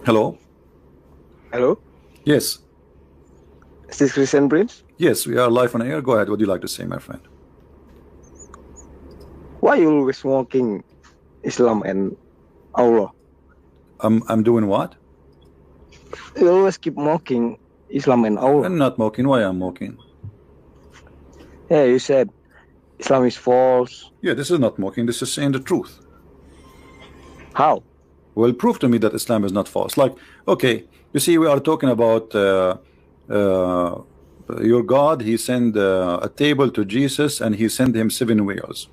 Hello? Hello? Yes. Is this Christian Prince? Yes, we are live on air. Go ahead. What do you like to say, my friend? Why you always mocking Islam and Allah? I'm doing what? You always keep mocking Islam and Allah. I'm not mocking. Why I'm mocking? Yeah, you said Islam is false. Yeah, this is not mocking. This is saying the truth. How? Well, prove to me that Islam is not false. Like, okay, you see, we are talking about your God. He sent a table to Jesus, and he sent him 7 whales.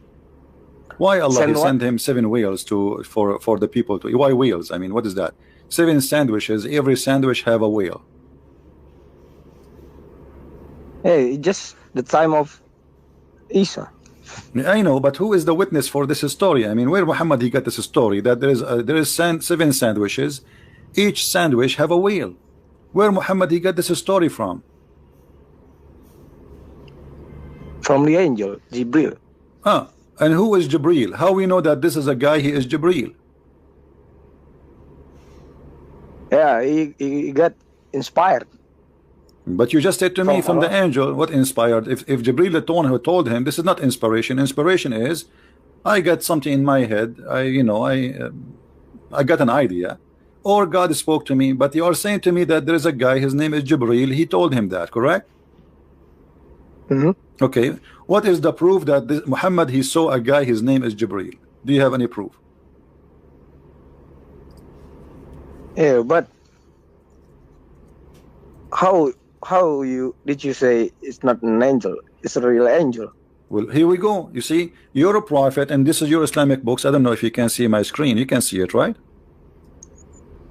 Why Allah he sent him 7 whales for the people to? Why whales? I mean, what is that? 7 sandwiches. Every sandwich have a whale. Hey, just the time of Isa. I know, but who is the witness for this story? I mean, where Muhammad he got this story that there is 7 sandwiches, each sandwich have a whale? Where Muhammad he got this story from? From the angel Jibril. Huh? And who is Jibril? How we know that this is a guy? He is Jibril. Yeah, he got inspired. But you just said to me from the angel, what inspired? If Jibril the one who told him, this is not inspiration. Inspiration is, I got something in my head. I got an idea, or God spoke to me. But you are saying to me that there is a guy. His name is Jibril. He told him that, correct? Mm-hmm. Okay. What is the proof that Muhammad he saw a guy? His name is Jibril. Do you have any proof? Yeah, but how did you say it's not an angel? It's a real angel. Well, here we go. You see, you're a prophet, and this is your Islamic books. I don't know if you can see my screen. You can see it, right?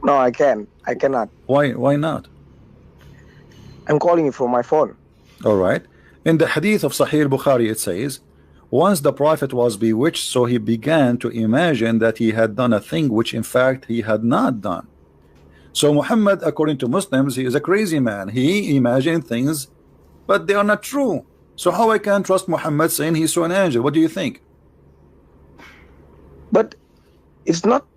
No, I cannot. Why not? I'm calling you from my phone. All right. In the Hadith of Shahih Bukhari, it says, once the prophet was bewitched, so he began to imagine that he had done a thing which in fact he had not done. So Muhammad, according to Muslims, he is a crazy man. He imagined things, but they are not true. So how I can trust Muhammad saying he saw an angel? What do you think? But it's not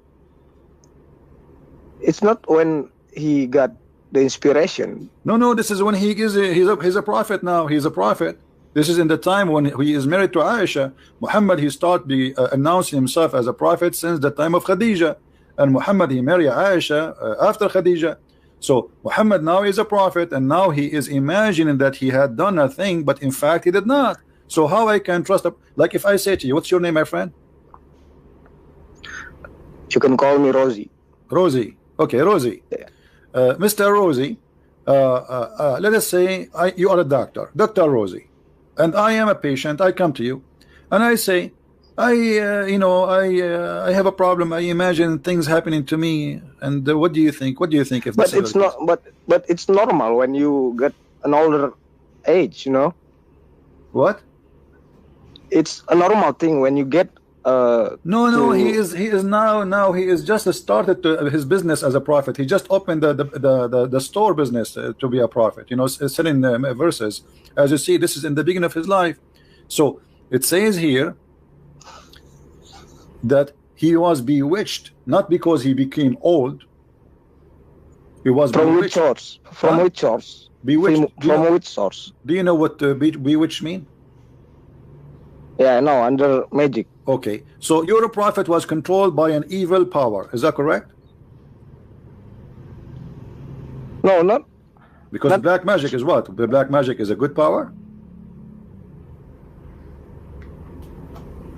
when he got the inspiration. No, this is when he's a prophet now. He's a prophet. This is in the time when he is married to Aisha. Muhammad he started announcing himself as a prophet since the time of Khadija. And Muhammad he married Aisha after Khadija. So Muhammad now is a prophet, and now he is imagining that he had done a thing, but in fact he did not. So how I can trust like if I say to you, what's your name, my friend? You can call me Rosie. Rosie. Okay, Rosie. Yeah. Mr. Rosie, let us say you are a doctor, Dr. Rosie, and I am a patient. I come to you and I say, I have a problem. I imagine things happening to me. And what do you think? What do you think if but it's not but it's normal when you get an older age, you know? What? It's a normal thing when you get no, he is now he is just started his business as a prophet. He just opened the store business to be a prophet, selling verses. As you see, this is in the beginning of his life. So it says here that he was bewitched, not because he became old. He was from bewitched. Which source? From which source? Bewitched. From which source? Do you know what bewitched mean? Yeah, I know, under magic. Okay, so your prophet was controlled by an evil power. Is that correct? No, not because black magic is what? The black magic is a good power.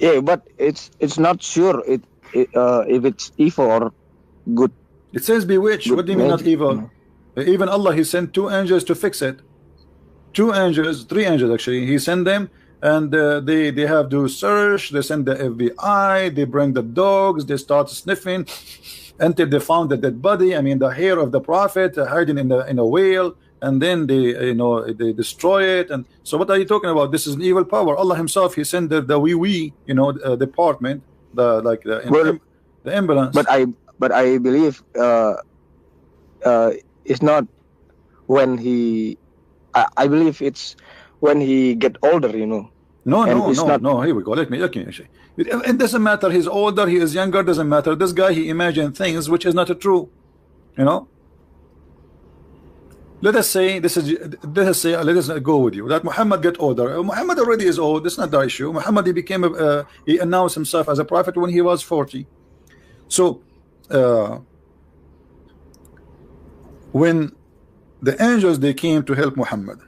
Yeah, but it's not sure if it's evil or good. It says bewitched. What do you mean not evil? Mm-hmm. Even Allah, he sent 2 angels to fix it. 3 angels actually. He sent them, and they have to search. They send the FBI. They bring the dogs. They start sniffing until they found the dead body. I mean, the hair of the prophet hiding in a whale. And then they destroy it. And so what are you talking about? This is an evil power. Allah himself, he sent the department, the ambulance. But I believe it's not when he. I believe it's when he get older. No. Here we go. Let me. It doesn't matter. He's older. He is younger. Doesn't matter. This guy, he imagined things which is not true. You know, let us say let us go with you that Muhammad get older. Muhammad already is old. That's not the issue. Muhammad, he became he announced himself as a prophet when he was 40. So when the angels, they came to help Muhammad,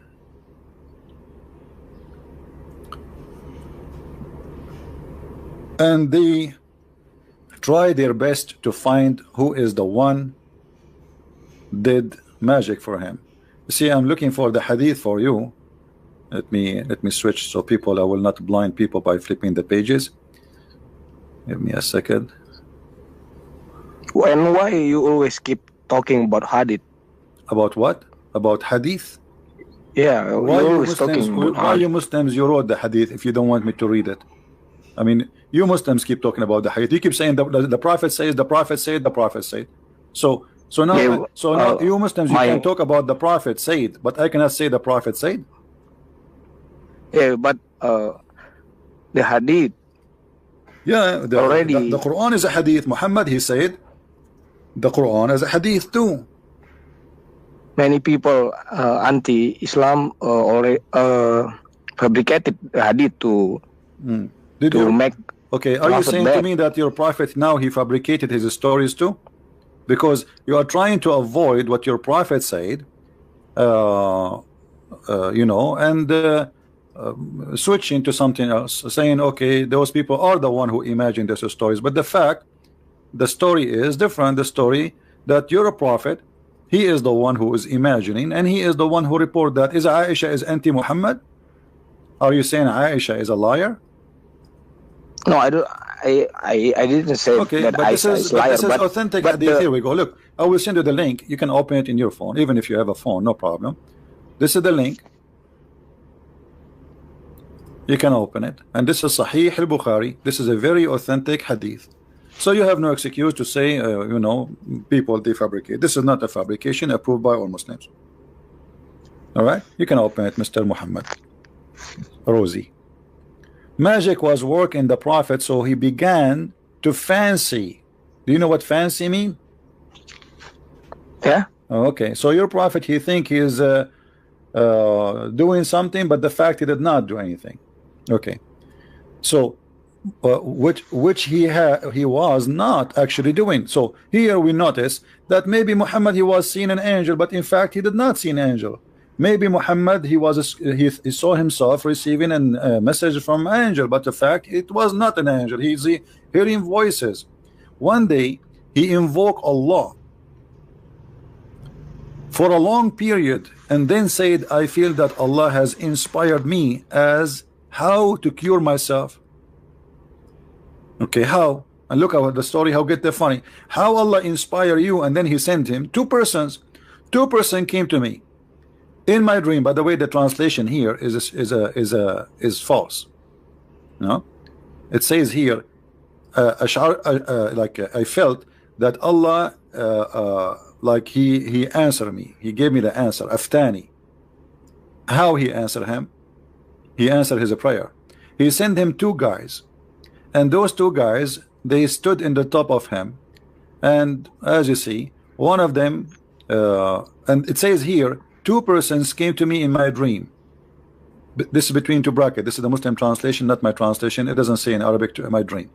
and they try their best to find who is the one did magic for him. You see, I'm looking for the hadith for you. Let me switch so people, I will not blind people by flipping the pages. Give me a second. And why you always keep talking about hadith? About what? About hadith? Yeah, Why you're you always Muslims, talking about why you hadith. Muslims, you wrote the hadith if you don't want me to read it? I mean, you Muslims keep talking about the hadith. You keep saying the prophet says, the prophet said, the prophet said. So now, Yeah, you Muslims, you my- can talk about the prophet said, but I cannot say the prophet said. Yeah, but the hadith Yeah, already. the Quran is a hadith. Muhammad, he said the Quran is a hadith too. Many people anti-Islam already fabricated the hadith to Did to you? make. Okay, are you Prophet saying to bad. me that your prophet now he fabricated his stories too? Because you are trying to avoid what your prophet said, you know, and switch into something else, saying, okay, those people are the one who imagined those stories. But the fact, the story is different. The story that you're a prophet, he is the one who is imagining, and he is the one who report that. Is Aisha is anti-Muhammad? Are you saying Aisha is a liar? No, I don't. I didn't say Okay, that but this Aisha is is liar. But authentic but hadith. the, Here we go. Look, I will send you the link. You can open it in your phone, even if you have a phone, no problem. This is the link. You can open it, and this is Sahih Bukhari. This is a very authentic hadith. So you have no excuse to say, you know, people they fabricate. This is not a fabrication approved by all Muslims. All right, you can open it, Mr. Muhammad Rosie. Magic was work in the prophet, so he began to fancy. Do you know what fancy mean? yeah, Okay, so your prophet, he think he is doing something, but the fact he did not do anything. Okay, so which he was not actually doing. So here we notice that maybe Muhammad he was seeing an angel, but in fact he did not see an angel. Maybe Muhammad he saw himself receiving a message from an angel, but the fact it was not an angel. He's hearing voices. One day he invoked Allah for a long period and then said, I feel that Allah has inspired me as how to cure myself. Okay, how? And look at the story, how get the funny. How Allah inspire you, and then he sent him two persons. Two person came to me in my dream. By the way, the translation here is false. No, it says here, like I felt that Allah, like he answered me. He gave me the answer. Aftani. How he answered him? He answered his prayer. He sent him two guys, and those two guys they stood in the top of him, and as you see, one of them, and it says here, two persons came to me in my dream. This is between two brackets. This is the Muslim translation, not my translation. It doesn't say in Arabic to my dream.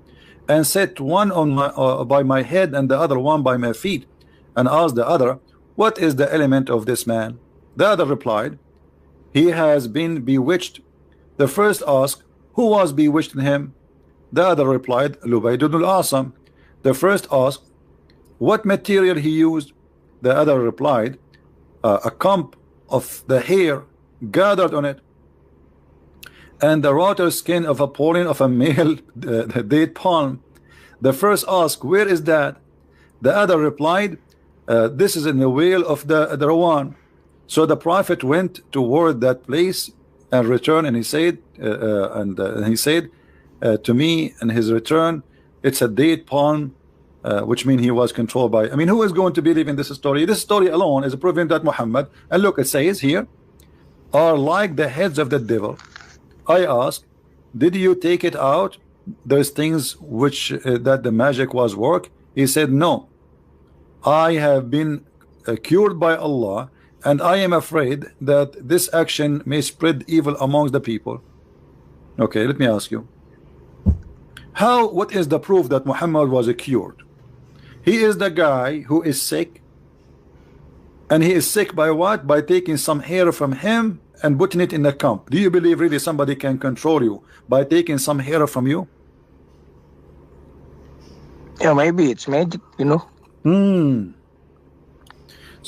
And set one on my by my head and the other one by my feet, and asked the other, what is the element of this man? The other replied, he has been bewitched. The first asked, who was bewitched in him? The other replied, Lubayd ibn al-Asam. The first asked, what material he used? The other replied, a comb of the hair gathered on it, and the rotter skin of a pollen of a male date palm. The first asked, where is that? The other replied, this is in the whale of the Rawan. So the prophet went toward that place and returned, and he said, to me in his return, it's a date palm, which means he was controlled by. I mean, who is going to believe in this story? This story alone is proving that Muhammad, and look, it says here, are like the heads of the devil. I asked, did you take it out, those things which that the magic was work? He said no. I have been cured by Allah, and I am afraid that this action may spread evil amongst the people. Okay, let me ask you. What is the proof that Muhammad was cured? He is the guy who is sick, and he is sick by what? By taking some hair from him and putting it in a cup. Do you believe really somebody can control you by taking some hair from you? Yeah, maybe it's magic, you know.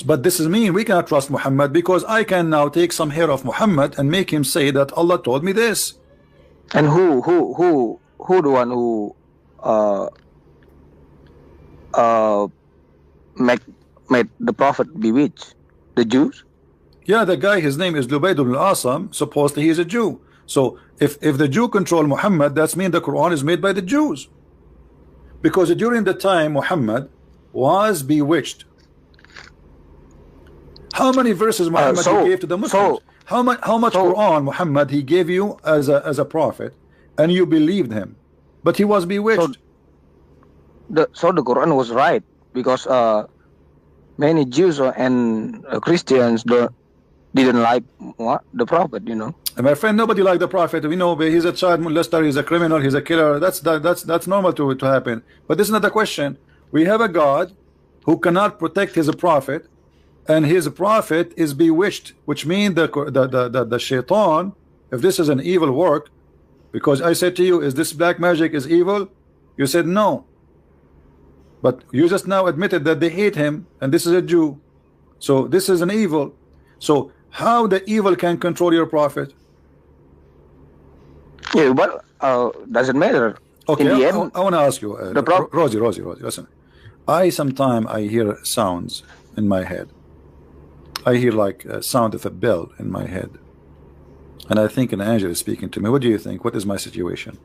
But this is mean we cannot trust Muhammad, because I can now take some hair of Muhammad and make him say that Allah told me this. And who the one who made the prophet bewitched? The Jews? Yeah, the guy, his name is Lubaydul al-Asam. Supposedly he is a Jew. So if the Jew control Muhammad, that's mean the Quran is made by the Jews. Because during the time Muhammad was bewitched, how many verses Muhammad he gave to the Muslims? How much Quran Muhammad he gave you as a prophet, and you believed him, but he was bewitched. So the Quran was right, because many Jews and Christians didn't like the prophet, you know. And my friend, nobody liked the prophet. We know he's a child molester, he's a criminal, he's a killer. That's normal to happen. But this is not the question. We have a God who cannot protect his prophet, and his prophet is bewitched, which means the shaitan, if this is an evil work, because I said to you, is this black magic is evil? You said no. But you just now admitted that they hate him, and this is a Jew. So this is an evil. So how the evil can control your prophet? Yeah, but doesn't matter. Okay, in the I end, want to ask you, Rosie, listen. Sometimes I hear sounds in my head. I hear like a sound of a bell in my head, and I think an angel is speaking to me. What do you think? What is my situation?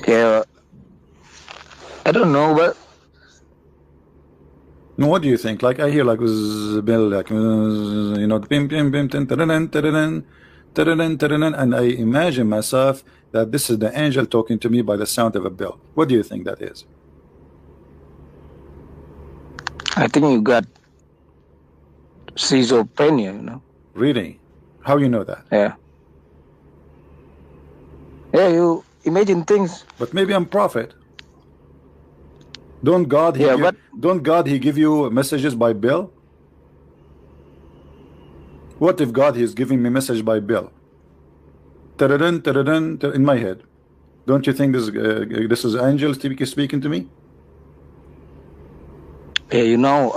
Yeah, I don't know, but no, what do you think? Like I hear like a bell, like you know, bim bim bim, and I imagine myself that this is the angel talking to me by the sound of a bell. What do you think that is? I think you got schizophrenia, you know. Really? How you know that? Yeah. Yeah, you imagine things. But maybe I'm prophet. Don't God he give you messages by bill? What if God is giving me message by bill? In my head. Don't you think this is angels speaking to me? Yeah, you know,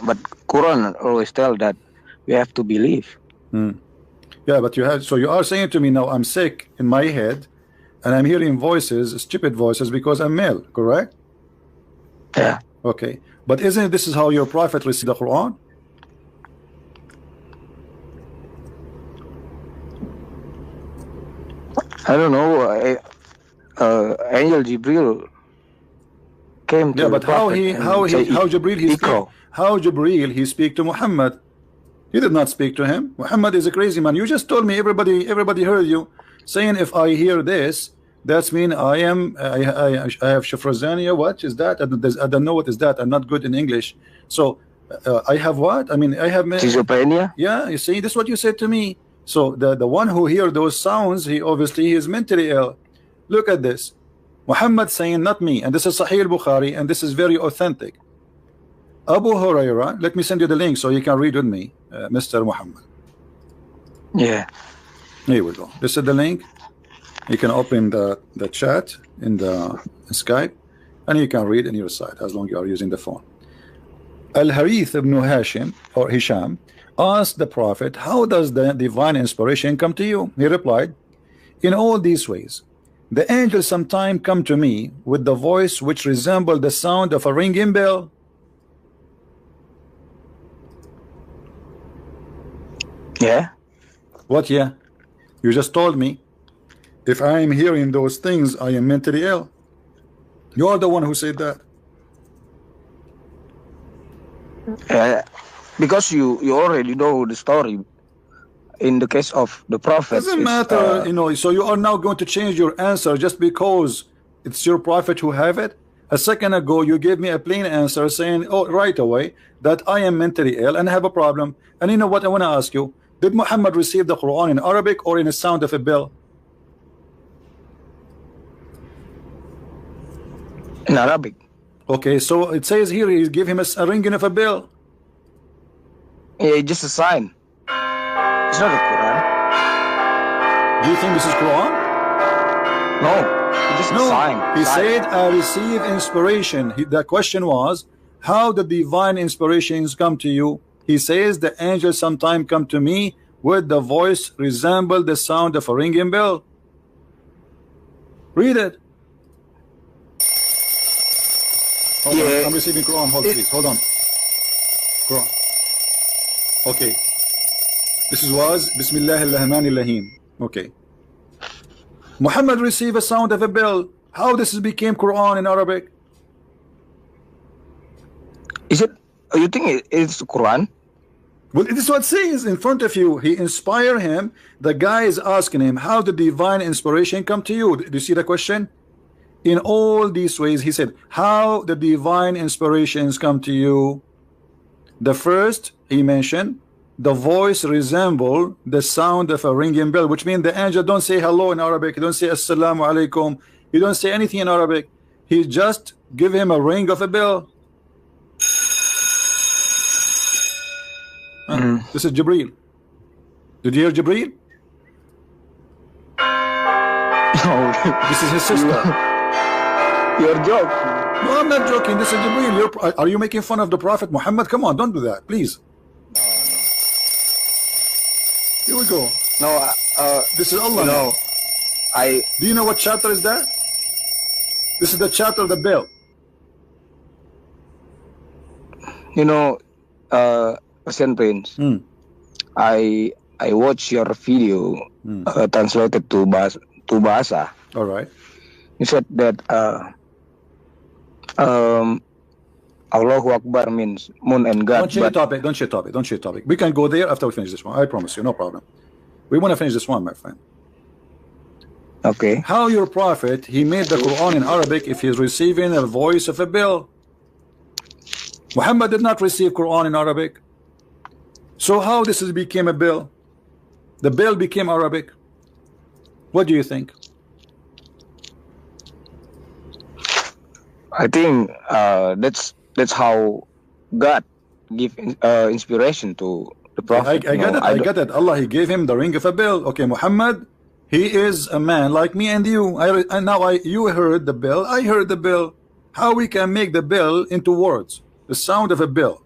but Quran always tell that we have to believe. Yeah, but you are saying to me now I'm sick in my head, and I'm hearing voices, stupid voices, because I'm male, correct? Yeah. Okay, but isn't this is how your prophet received the Quran? I don't know. Angel Jibril came to but how Jibril he speak to Muhammad? He did not speak to him. Muhammad is a crazy man. You just told me everybody heard you saying if I hear this, that's mean I have shifrazania. What is that? I don't know what is that. I'm not good in English. So I have what? I mean I have schizophrenia. Yeah, you see, this is what you said to me. So the one who hear those sounds, he obviously is mentally ill. Look at this. Muhammad saying, not me, and this is Sahih Bukhari, and this is very authentic. Abu Huraira, let me send you the link so you can read with me, Mr. Muhammad. Yeah. Here we go. This is the link. You can open the chat in the Skype, and you can read in your side as long as you are using the phone. Al-Harith ibn Hashim, or Hisham, asked the Prophet, how does the divine inspiration come to you? He replied, in all these ways. The angels sometimes come to me with the voice which resembles the sound of a ringing bell. Yeah. What? Yeah. You just told me if I am hearing those things, I am mentally ill. You are the one who said that. Because you already know the story. In the case of the prophet, doesn't matter, you know. So you are now going to change your answer just because it's your prophet who have it? A second ago you gave me a plain answer saying, oh, right away, that I am mentally ill and have a problem. And you know what I want to ask you? Did Muhammad receive the Quran in Arabic or in the sound of a bell? In Arabic. Okay, so it says here he gave him a ringing of a bell. Yeah, just a sign. It's not the Quran. Do you think this is Quran? No, it's just a sign. He Sign. said, I receive inspiration. The question was, how the divine inspirations come to you? He says, the angels sometimes come to me with the voice resemble the sound of a ringing bell. Read it. Hold on. I'm receiving Quran. Hold, please. Hold on. Quran. Okay. This was Bismillahirrahmanirrahim. Okay. Muhammad received a sound of a bell. How this became Quran in Arabic? Is it? You think it's Quran? Well, this is what it says in front of you. He inspired him. The guy is asking him, how did divine inspiration come to you? Do you see the question? In all these ways, he said, how the divine inspirations come to you? The first, he mentioned, the voice resemble the sound of a ringing bell, which means the angel don't say hello in Arabic. He don't say assalamu alaikum. He don't say anything in Arabic. He just give him a ring of a bell. This is Jibreel. Did you hear Jibreel? No. This is his sister. You're joking. No, I'm not joking. This is Jibreel. Are you making fun of the Prophet Muhammad? Come on, don't do that, please. Here we go. No, This is Allah. no. Do you know what chapter is that? This is the chapter of the bell. You know, Persian Prince. I watched your video translated to Bahasa. All right. You said that Allahu Akbar means moon and God. Don't change topic. Don't change topic. Don't change topic. We can go there after we finish this one. I promise you, no problem. We want to finish this one, my friend. Okay. How your prophet, he made the Quran in Arabic if he's receiving a voice of a bell? Muhammad did not receive Quran in Arabic. So how this became a bell? The bell became Arabic. What do you think? I think that's how God give inspiration to the prophet. I get it. I get it. Allah, he gave him the ring of a bell. Okay, Muhammad, he is a man like me and you. You heard the bell. I heard the bell. How we can make the bell into words? The sound of a bell.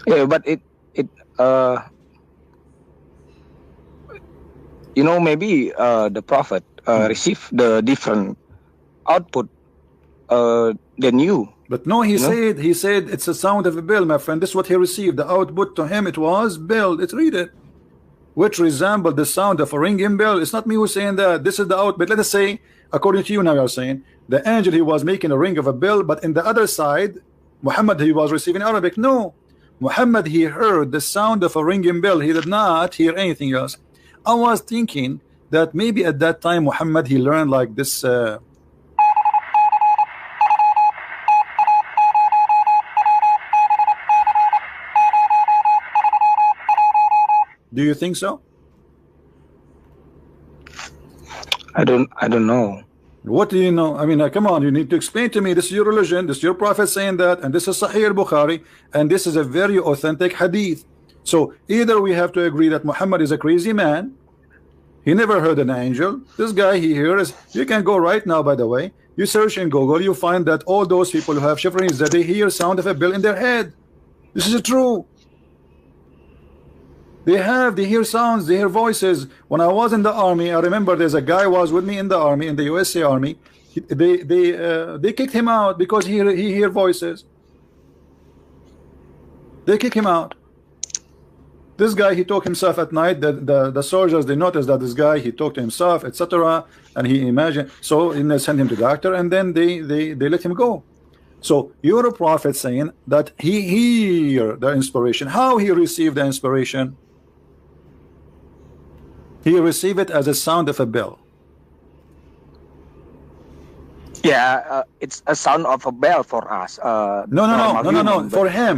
Yeah, but it you know, maybe the prophet received the different output than you. But no, he said it's a sound of a bell, my friend. This is what he received. The output to him, it was bell. Let's read it. Which resembled the sound of a ringing bell. It's not me who's saying that. This is the output. Let us say, according to you now, you are saying the angel, he was making a ring of a bell, but in the other side, Muhammad, he was receiving Arabic. No, Muhammad, he heard the sound of a ringing bell. He did not hear anything else. I was thinking that maybe at that time Muhammad, he learned like this. Do you think so? I don't know. What do you know? I mean, come on, you need to explain to me. This is your religion, this is your prophet saying that, and this is Sahih Bukhari, and this is a very authentic hadith. So either we have to agree that Muhammad is a crazy man, he never heard an angel. This guy he hears, you can go right now, by the way, you search in Google, you find that all those people who have shivering, that they hear sound of a bell in their head. This is true. They hear sounds, they hear voices. When I was in the army, I remember there's a guy was with me in the army, in the USA Army. They kicked him out because he hear voices. They kick him out. This guy, he talked himself at night. The soldiers, they noticed that this guy, he talked to himself, etc. And he imagined. So they sent him to the doctor, and then they let him go. So you're a prophet saying that he hear the inspiration. How he received the inspiration? He received it as a sound of a bell. Yeah, it's a sound of a bell for us. No.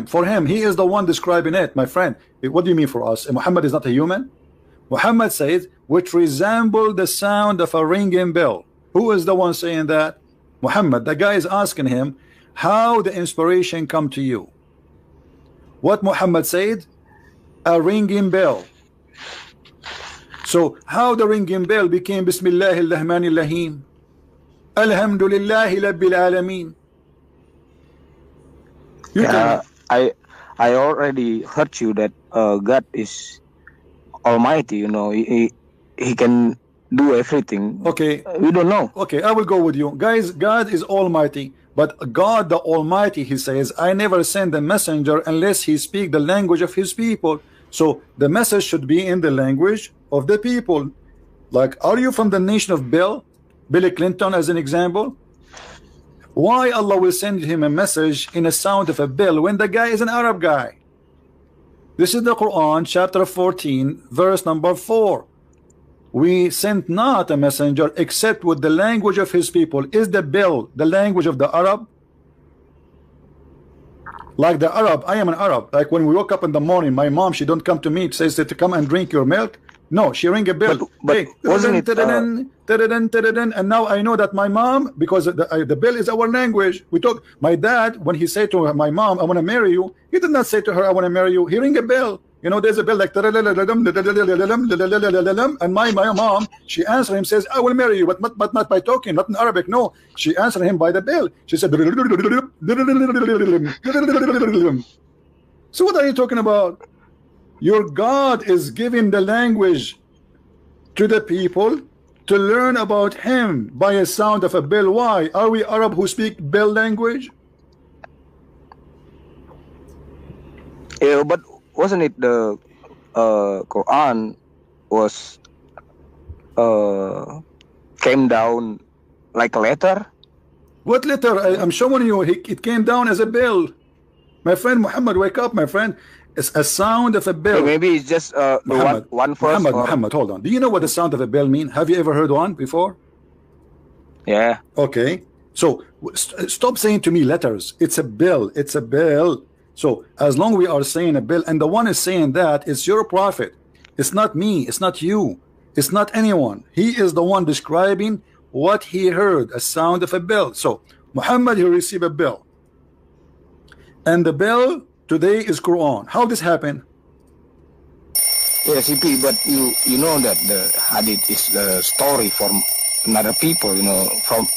For him, he is the one describing it, my friend. What do you mean for us? Muhammad is not a human. Muhammad says, which resemble the sound of a ringing bell. Who is the one saying that? Muhammad. The guy is asking him how the inspiration come to you. What Muhammad said? A ringing bell. So how the ringing bell became Bismillahir Rahmanir Rahim? Alhamdulillahi Rabbil Alameen. I already heard you that God is Almighty. You know, he can do everything. Okay, we don't know. Okay, I will go with you guys. God is Almighty, but God the Almighty, he says, I never send a messenger unless he speak the language of his people. So the message should be in the language of the people. Like, are you from the nation of Billy Clinton as an example? Why Allah will send him a message in a sound of a bell when the guy is an Arab guy? This is the Quran, chapter 14, verse number 4. We sent not a messenger except with the language of his people. Is the bell the language of the Arab? Like the Arab, I am an Arab. Like when we woke up in the morning, my mom, she don't come to me, says to come and drink your milk. No, she ring a bell. But hey, wasn't it? And now I know that my mom, because the bell is our language. We talk. My dad, when he said to my mom, "I want to marry you," he did not say to her, "I want to marry you." He ring a bell. You know, there's a bell like, and my mom, she answered him, says, "I will marry you," but not by talking, not in Arabic. No, she answered him by the bell. She said, so what are you talking about? Your God is giving the language to the people to learn about him by a sound of a bell. Why? Are we Arab who speak bell language? Yeah, but wasn't it the Quran was came down like a letter? What letter? I'm showing you. It came down as a bell. My friend Muhammad, wake up, my friend. It's a sound of a bell. So maybe it's just Muhammad, one verse. Muhammad, hold on. Do you know what the sound of a bell mean? Have you ever heard one before? Yeah. Okay. So stop saying to me letters. It's a bell. It's a bell. So as long we are saying a bell, and the one is saying that, it's your prophet. It's not me. It's not you. It's not anyone. He is the one describing what he heard, a sound of a bell. So Muhammad, he received a bell. And the bell today is Quran. How this happen? Yeah, CP, but you know that the hadith is the story from another people, you know, from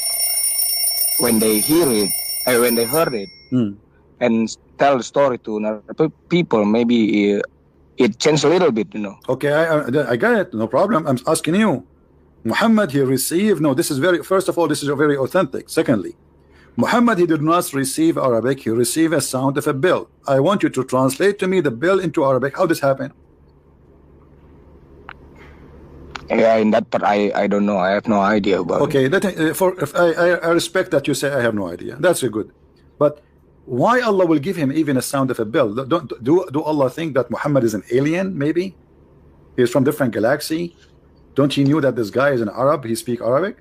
when they hear it, when they heard it, and tell the story to another people, maybe it changed a little bit, you know. Okay, I got it. No problem. I'm asking you. Muhammad, he received, no, this is very, first of all, this is very authentic. Secondly, Muhammad, he did not receive Arabic, he received a sound of a bell. I want you to translate to me the bell into Arabic. How this happened? Yeah, in that part, I don't know. I have no idea about okay, I respect that you say I have no idea. That's good. But why Allah will give him even a sound of a bell? Do Allah think that Muhammad is an alien, maybe? He's from different galaxy? Don't he knew that this guy is an Arab, he speak Arabic?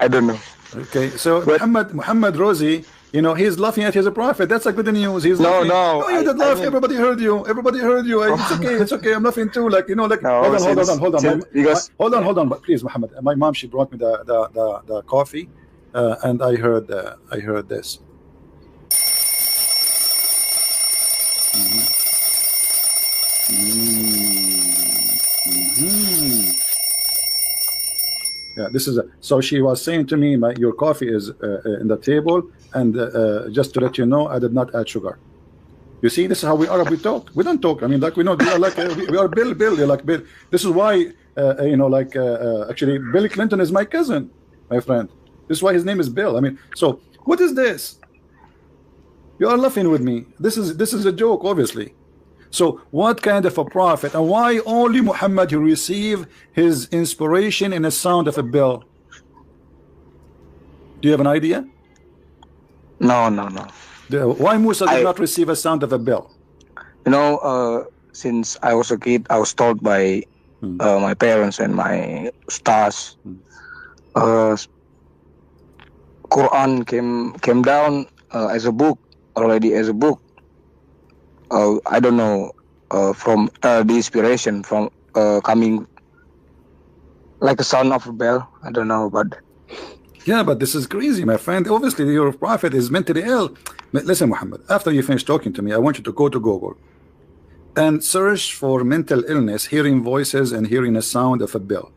I don't know. Okay, so Muhammad Rosie, you know, he's laughing at his prophet. That's a good news. He's no, laughing. no. You did laugh. Everybody heard you. Everybody heard you. It's okay. It's okay. I'm laughing too. Like, you know, like, no, hold on. Hold on. But please, Muhammad, my mom, she brought me the coffee, and I heard this. Yeah, this is so she was saying to me, your coffee is in the table, and just to let you know, I did not add sugar. You see, this is how we are. We talk. We don't talk. I mean, like, we know we are like we are Bill. You're like Bill. This is why you know, like actually, Bill Clinton is my cousin, my friend. This is why his name is Bill. I mean, so what is this? You are laughing with me. This is a joke, obviously. So what kind of a prophet, and why only Muhammad who received his inspiration in a sound of a bell? Do you have an idea? No. Why Musa did not receive a sound of a bell? You know, since I was a kid, I was told by my parents and my stars. Quran came down as a book, already as a book. I don't know, from the inspiration from coming like a sound of a bell. I don't know about that. Yeah, but this is crazy, my friend. Obviously, your prophet is mentally ill. But listen, Muhammad, after you finish talking to me, I want you to go to Google and search for mental illness, hearing voices and hearing a sound of a bell.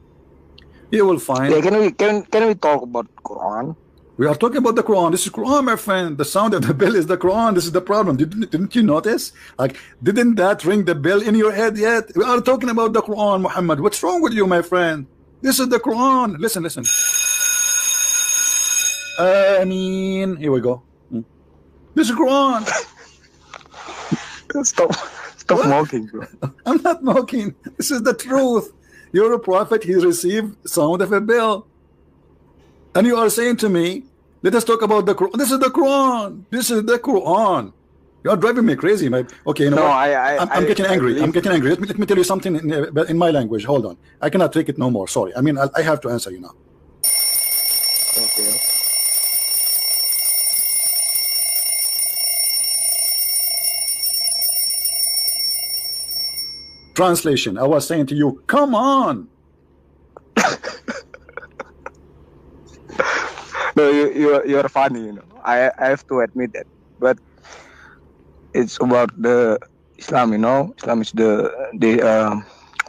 You will find. Yeah, can we talk about Quran? We are talking about the Quran. This is Quran, my friend. The sound of the bell is the Quran. This is the problem. Didn't you notice? Like, didn't that ring the bell in your head yet? We are talking about the Quran, Muhammad. What's wrong with you, my friend? This is the Quran. Listen. Ameen. Here we go. This is Quran. Stop mocking, bro. I'm not mocking. This is the truth. You're a prophet. He received sound of a bell. And you are saying to me, let us talk about the Quran. This is the Quran. This is the Quran. You are driving me crazy, man. Okay, you know what? I'm getting angry. I'm getting angry. Let me tell you something in my language. Hold on. I cannot take it no more. Sorry. I mean, I have to answer you now. Okay. Translation. I was saying to you, come on. No, you're funny, you know. I have to admit that. But it's about the Islam, you know. Islam is the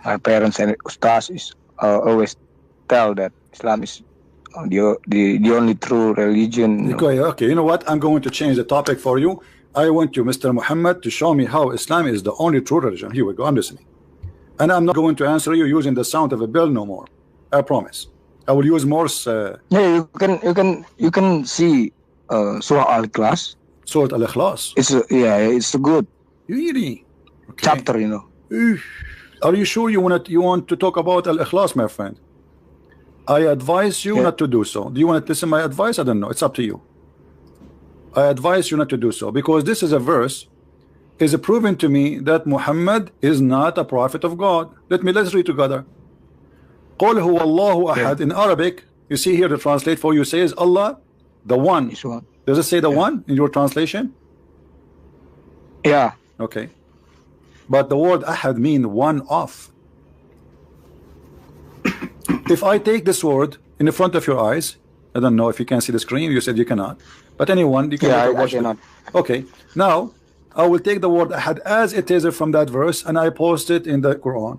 my parents and ustaz is always tell that Islam is the only true religion. Okay, you know what? I'm going to change the topic for you. I want you, Mr. Muhammad, to show me how Islam is the only true religion. Here we go. I'm listening. And I'm not going to answer you using the sound of a bell no more. I promise. I will use Morse. Yeah, you can see Surah Al-Ikhlas. Surah Al-Ikhlas. It's a good really chapter, you know. Are you sure you want to talk about Al-Ikhlas, my friend? I advise you not to do so. Do you want to listen to my advice? I don't know. It's up to you. I advise you not to do so, because this is a verse is proven to me that Muhammad is not a prophet of God. Let's read together. قُلْ هُوَ اللَّهُ أَحَدٍ. In Arabic, you see here the translate for you says Allah, the one. Does it say the one in your translation? Yeah. Okay. But the word ahad mean one of. If I take this word in the front of your eyes, I don't know if you can see the screen. You said you cannot, but anyone you can watch it. Okay, now I will take the word ahad as it is from that verse and I post it in the Quran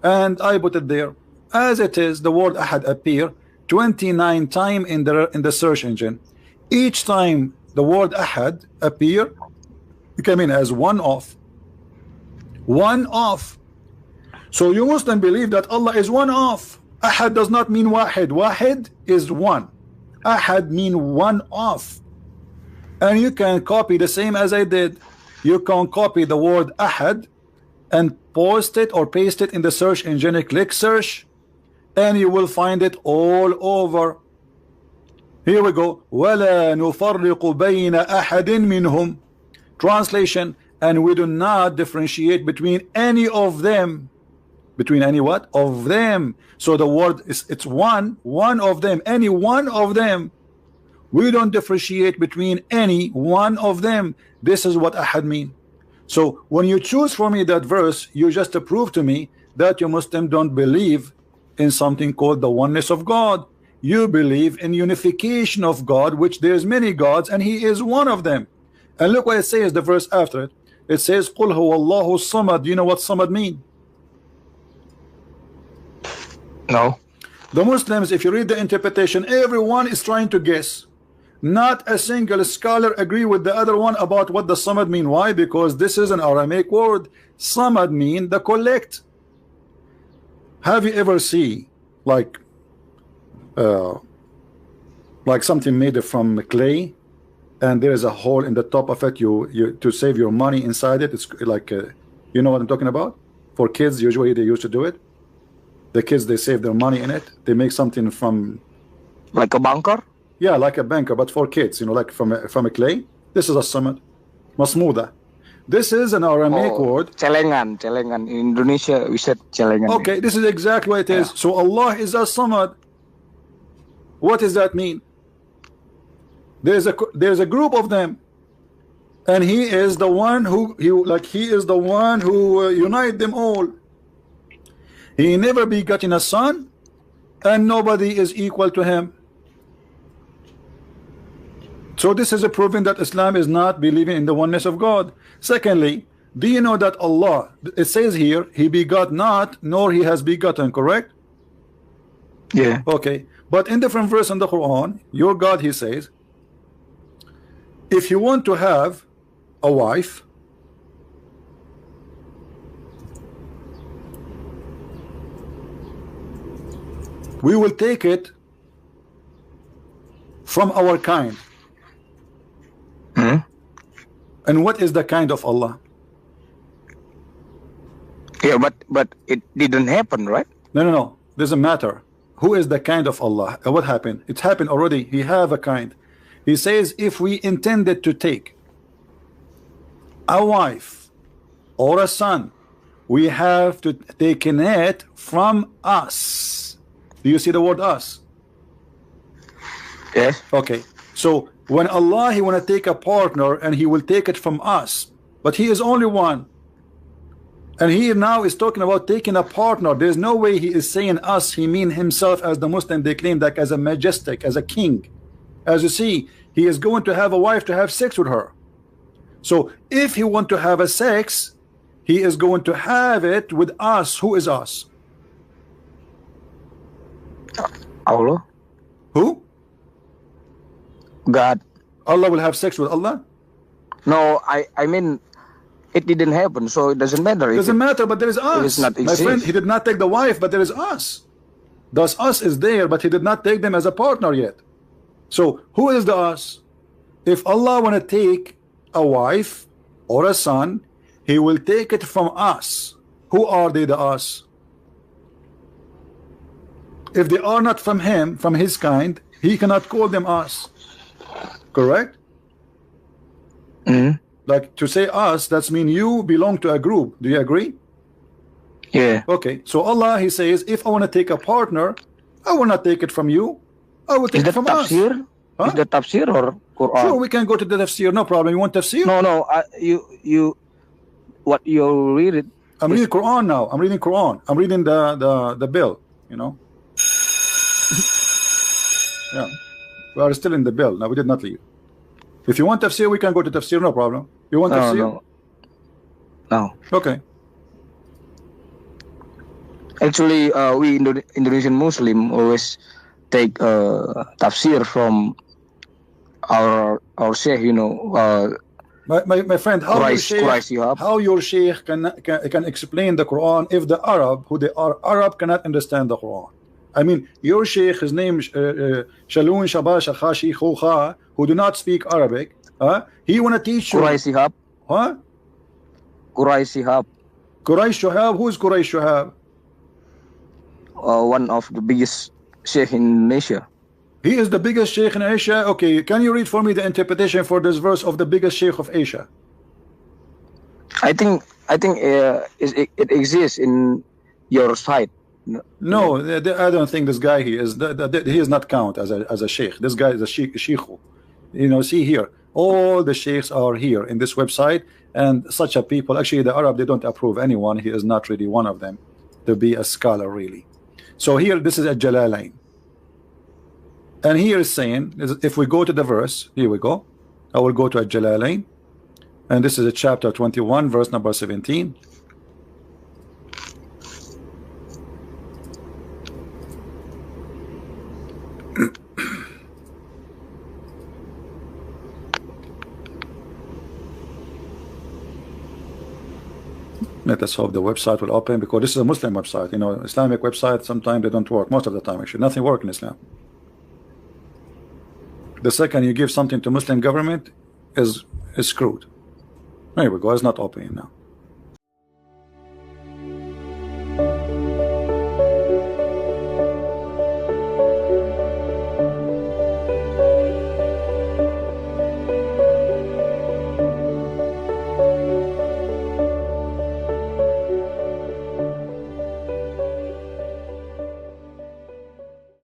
and I put it there as it is. The word ahad appear 29 times in the search engine. Each time the word ahad appear, you come in as one of. So you Muslim believe that Allah is one of. Ahad does not mean wahid. Wahid is one. Ahad mean one of. And you can copy the same as I did. You can copy the word ahad and post it or paste it in the search engine. Click search and you will find it all over. Here we go. وَلَا نُفَرِّقُ بَيْنَ أَحَدٍ مِّنْهُمْ. Translation. And we do not differentiate between any of them. Between any what? Of them. So the word is, it's one of them. Any one of them. We don't differentiate between any one of them. This is what ahad mean. So when you choose for me that verse, you just prove to me that you Muslim don't believe in something called the oneness of God. You believe in unification of God, which there's many gods and he is one of them. And look what it says, the verse after it. It says, قُلْ هُوَ اللَّهُ الصَّمَدُ. Do you know what samad mean? No. The Muslims, if you read the interpretation, everyone is trying to guess. Not a single scholar agree with the other one about what the samad mean. Why? Because this is an Aramaic word. Samad mean the collect. Have you ever seen like something made from clay and there is a hole in the top of it, you to save your money inside it? It's like you know what I'm talking about? For kids, usually they used to do it. The kids, they save their money in it. They make something from like a bunker. Yeah, like a banker, but for kids, you know, like from a clay. This is a samad, masmuda. This is an Aramaic word. Celengan. In Indonesia, we said celengan. Okay, this is exactly what it is. Yeah. So Allah is as-Samad. What does that mean? There's a group of them, and He is the one who unite them all. He never begotten a son, and nobody is equal to Him. So this is a proving that Islam is not believing in the oneness of God. Secondly, do you know that Allah, it says here, He begot not, nor He has begotten, correct? Yeah. Okay, but in different verse in the Quran, your God, He says, if you want to have a wife, we will take it from our kind. And what is the kind of Allah? Yeah, but it didn't happen, right? No. Doesn't matter. Who is the kind of Allah? What happened? It happened already. He have a kind. He says if we intended to take a wife or a son, we have to take it from us. Do you see the word us? Yes. Okay. So when Allah, He want to take a partner, and He will take it from us, but He is only one. And He now is talking about taking a partner. There's no way He is saying us. He mean Himself as the Muslim they claim, that as a majestic, as a king. As you see, He is going to have a wife to have sex with her. So if He want to have a sex, He is going to have it with us. Who is us? Allah. Who? God. Allah will have sex with Allah? No, I mean, it didn't happen, so it doesn't matter. It doesn't matter, but there is us. It is not My exist. friend, He did not take the wife, but there is us. Thus us is there, but He did not take them as a partner yet. So who is the us? If Allah want to take a wife or a son, He will take it from us. Who are they, the us? If they are not from Him, from His kind, He cannot call them us. Correct? Like to say us, that's mean you belong to a group. Do you agree? Yeah. Okay, so Allah, He says, if I want to take a partner, I will not take it from you. I will take Is it that from us. tafsir? Huh? Is that tafsir or Quran? Sure, we can go to the tafsir, no problem. You want tafsir? No. You, what you read it? I'm reading Quran now. I'm reading Quran. I'm reading the bill, you know. Yeah, we are still in the bill. Now we did not leave. If you want tafsir, we can go to tafsir, no problem. You want tafsir? No. Okay. Actually, we Indonesian Muslim always take tafsir from our sheikh, you know. My friend, how your sheikh can explain the Quran if the Arab, who they are Arab, cannot understand the Quran? I mean, your sheikh, his name Shalun Shabash Akhashi Khokha, who do not speak Arabic, he want to teach you. Quraish Shihab. Huh? Quraish Shihab. Quraish Shihab. Who is Quraish Shihab? One of the biggest sheikh in Indonesia. He is the biggest sheikh in Asia. Okay, can you read for me the interpretation for this verse of the biggest sheikh of Asia? I think it exists in your site. No, I don't think this guy he is not count as a sheikh. This guy is a sheikh. You know, see here, all the sheikhs are here in this website, and such a people. Actually, the Arab, they don't approve anyone. He is not really one of them to be a scholar, really. So here, this is a Jalalain, and here is saying, if we go to the verse, here we go. I will go to a Jalalain, and this is a chapter 21, verse number 17. Let us hope the website will open, because this is a Muslim website. You know, Islamic websites sometimes they don't work. Most of the time, actually, nothing works in Islam. The second you give something to Muslim government is screwed. There we go. It's not opening now.